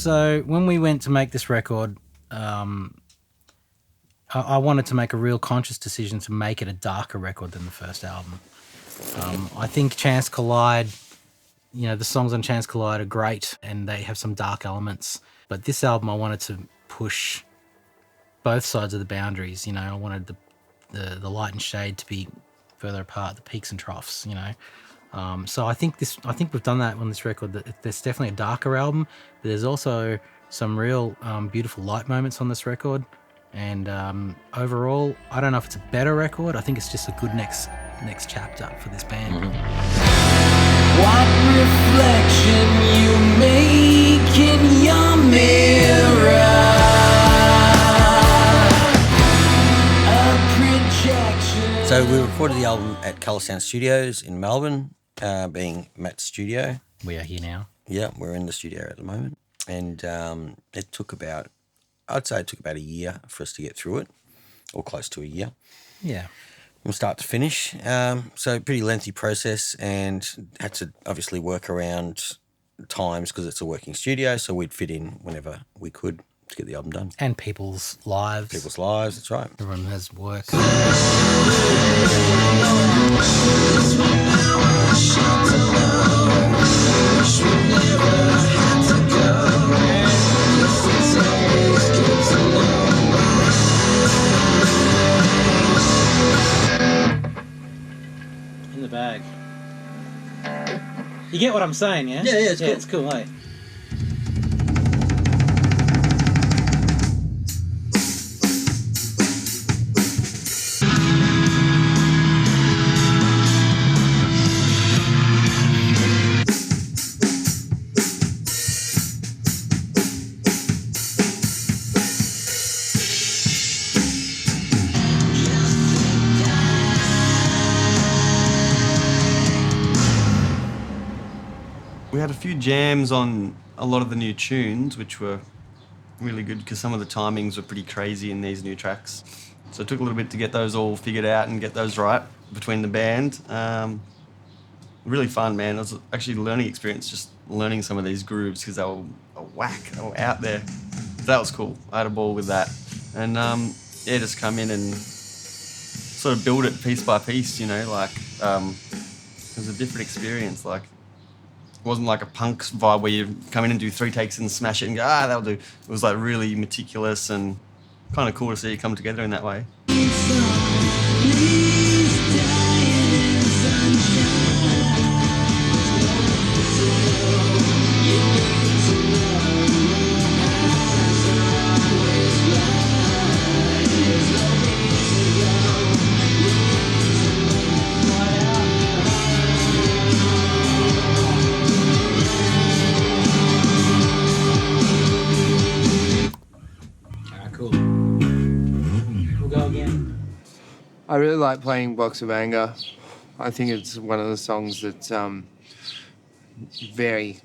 So when we went to make this record, I wanted to make a real conscious decision to make it a darker record than the first album. I think Chance Collide, the songs on Chance Collide are great and they have some dark elements. But this album, I wanted to push both sides of the boundaries. I wanted the light and shade to be further apart, the peaks and troughs. So I think we've done that on this record. That there's definitely a darker album, but there's also some real beautiful light moments on this record. And overall, I don't know if it's a better record. I think it's just a good next chapter for this band. What reflection you make in your mirror? A projection. So we recorded the album at Colour Sound Studios in Melbourne, being Matt's studio. We are here now. Yeah, we're in the studio at the moment. And it took about a year for us to get through it, or close to a year. Yeah. From start to finish. So pretty lengthy process, and had to obviously work around times because it's a working studio, so we'd fit in whenever we could to get the album done. And people's lives. That's right. Everyone has work. In the bag. You get what I'm saying, yeah? Yeah, it's cool. It's cool, eh? We had a few jams on a lot of the new tunes, which were really good because some of the timings were pretty crazy in these new tracks. So it took a little bit to get those all figured out and get those right between the band. Really fun, man. It was actually a learning experience, just learning some of these grooves because they were whack, they were out there. So that was cool. I had a ball with that. And just come in and sort of build it piece by piece, it was a different experience. It wasn't like a punk vibe where you come in and do 3 takes and smash it and go, that'll do. It was really meticulous and kind of cool to see it come together in that way. I really like playing Box of Anger. I think it's one of the songs that's very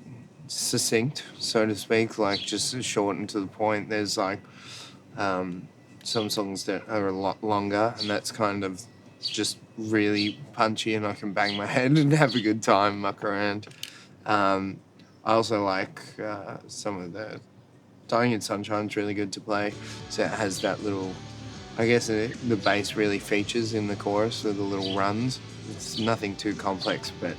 succinct, so to speak, just short and to the point. There's some songs that are a lot longer, and that's kind of just really punchy, and I can bang my head and have a good time, muck around. I also like some of the Dying in Sunshine's really good to play, so it has that little... I guess the bass really features in the chorus with the little runs. It's nothing too complex, but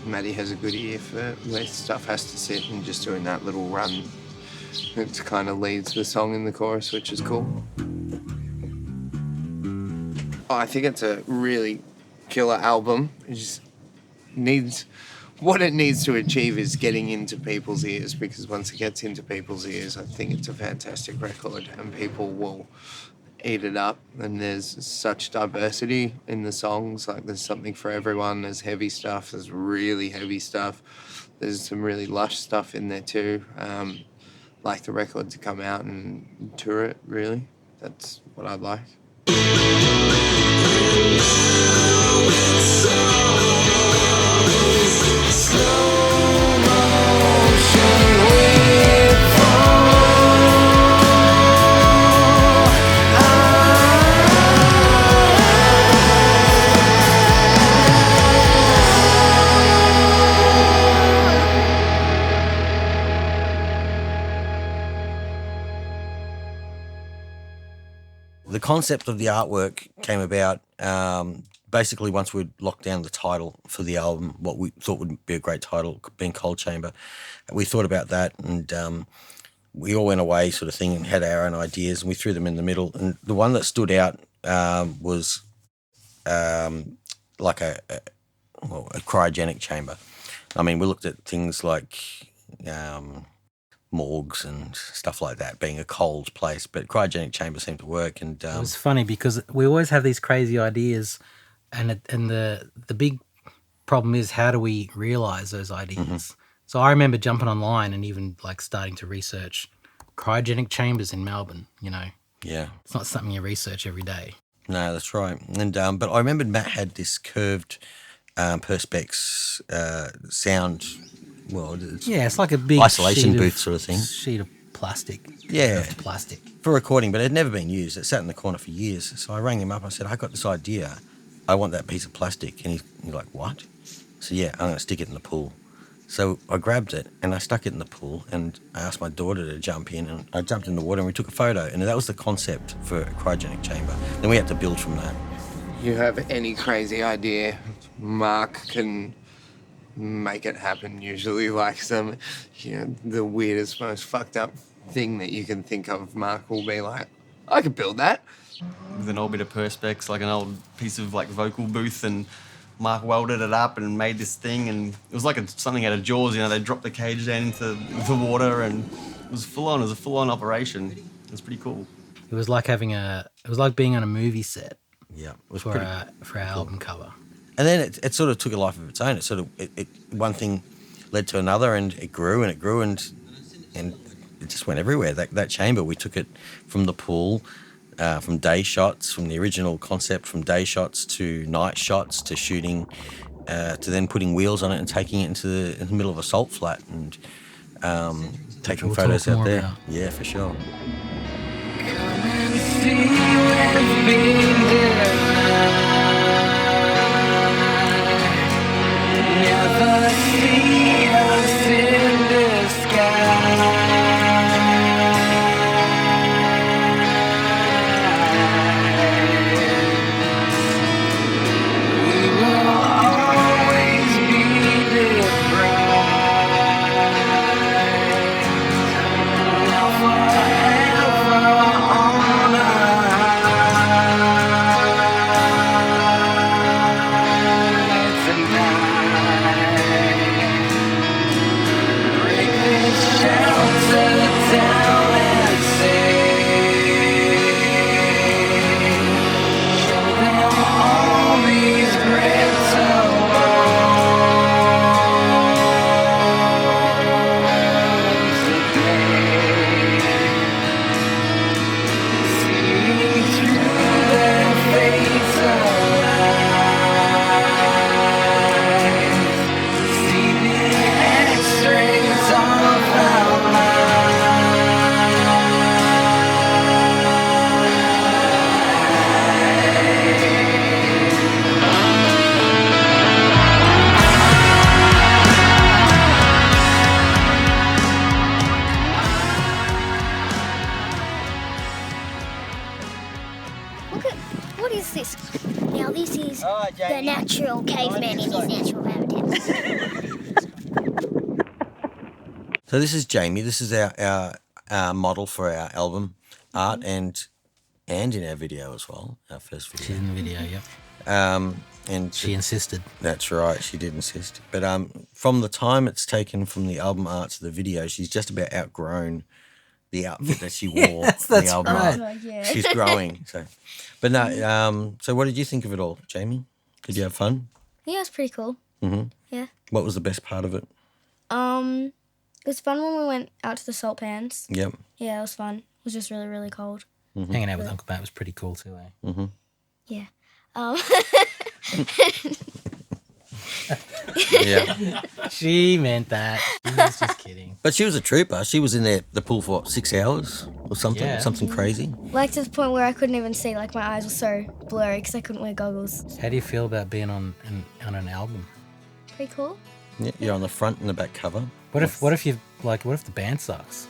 Matty has a good ear for where stuff has to sit, and just doing that little run, it kind of leads the song in the chorus, which is cool. I think it's a really killer album. It just needs... What it needs to achieve is getting into people's ears, because once it gets into people's ears, I think it's a fantastic record and people will eat it up. And there's such diversity in the songs. There's something for everyone. There's heavy stuff. There's really heavy stuff. There's some really lush stuff in there too. Like the record to come out and tour it, really. That's what I'd like. the concept of the artwork came about basically once we'd locked down the title for the album, what we thought would be a great title, being Cold Chamber. We thought about that, and we all went away sort of thing and had our own ideas, and we threw them in the middle. And the one that stood out was like a cryogenic chamber. I mean, we looked at things like morgues and stuff like that, being a cold place, but cryogenic chamber seemed to work. And It was funny because we always have these crazy ideas, and the big problem is, how do we realize those ideas? So I remember jumping online and even like starting to research cryogenic chambers in Melbourne. You know, yeah, it's not something you research every day. no, that's right. And but I remembered Matt had this curved perspex sound. Well, It's like a big isolation sheet booth sort of thing. Sheet of plastic. Yeah. Curved plastic. For recording, but it had never been used. It sat in the corner for years. So I rang him up. I said, I got this idea. I want that piece of plastic. And he's like, what? I said, yeah, I'm going to stick it in the pool. So I grabbed it and I stuck it in the pool, and I asked my daughter to jump in, and I jumped in the water and we took a photo. And that was the concept for a cryogenic chamber. Then we had to build from that. You have any crazy idea, Mark can make it happen usually. Like the weirdest, most fucked up thing that you can think of, Mark will be like, I could build that. With an old bit of perspex, like an old piece of like vocal booth, and Mark welded it up and made this thing, and it was like something out of Jaws. You know, they dropped the cage down into the water, and it was full on. It was a full on operation. It was pretty cool. It was like being on a movie set. Yeah, it was for pretty our album cover. And then it sort of took a life of its own. It sort of one thing led to another, and it grew and it grew, and it just went everywhere. That chamber, we took it from the pool, from day shots, from the original concept, from day shots to night shots to shooting, to then putting wheels on it and taking it into the middle of a salt flat and taking We'll photos talk out more there. about. Yeah, for sure. See what's being denied. Never see us in disguise. We will always be deprived. Now forever on a high tonight. Break this shelter down and sing. Show them all these brittle bones again. See through their fatal lies. See the X-rays of our Look at, what is this? Now this is the natural caveman in his natural habitat. So this is Jamie. This is our model for our album art and in our video as well, our first She's video. in the video, yep. And She insisted. that's right, she did insist. But from the time it's taken from the album art to the video, she's just about outgrown the outfit that she wore Yes, for the that's album right. art. Yeah. She's growing. So, but no. So what did you think of it all, Jamie? Did you have fun? Yeah, it's pretty cool. What was the best part of it? It was fun when we went out to the salt pans. Yep. Yeah, it was fun. It was just really, really cold. Hanging out with Uncle Matt was pretty cool too, eh? Yeah. Yeah. She meant that. She was just kidding. But she was a trooper. She was in the pool for what, 6 hours or something? Yeah. Something crazy. Like to the point where I couldn't even see. Like my eyes were so blurry because I couldn't wear goggles. How do you feel about being on an album? Pretty cool. Yeah, you're on the front and the back cover. What if the band sucks?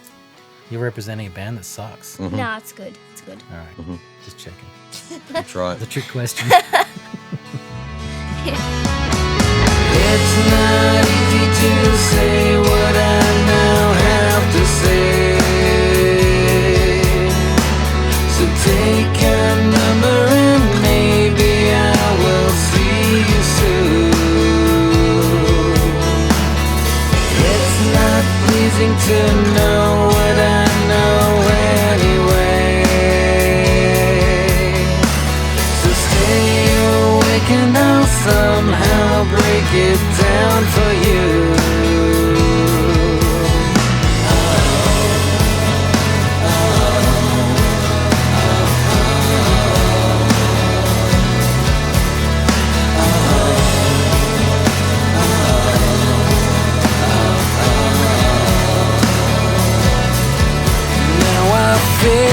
You're representing a band that sucks. No, it's good. It's good. All right, just checking. That's right. The trick question. It's not easy to say what I now have to say. So take a number and maybe I will see you soon. It's not pleasing to know what I know anyway. So stay awake and I'll somehow break it down for you. Now I feel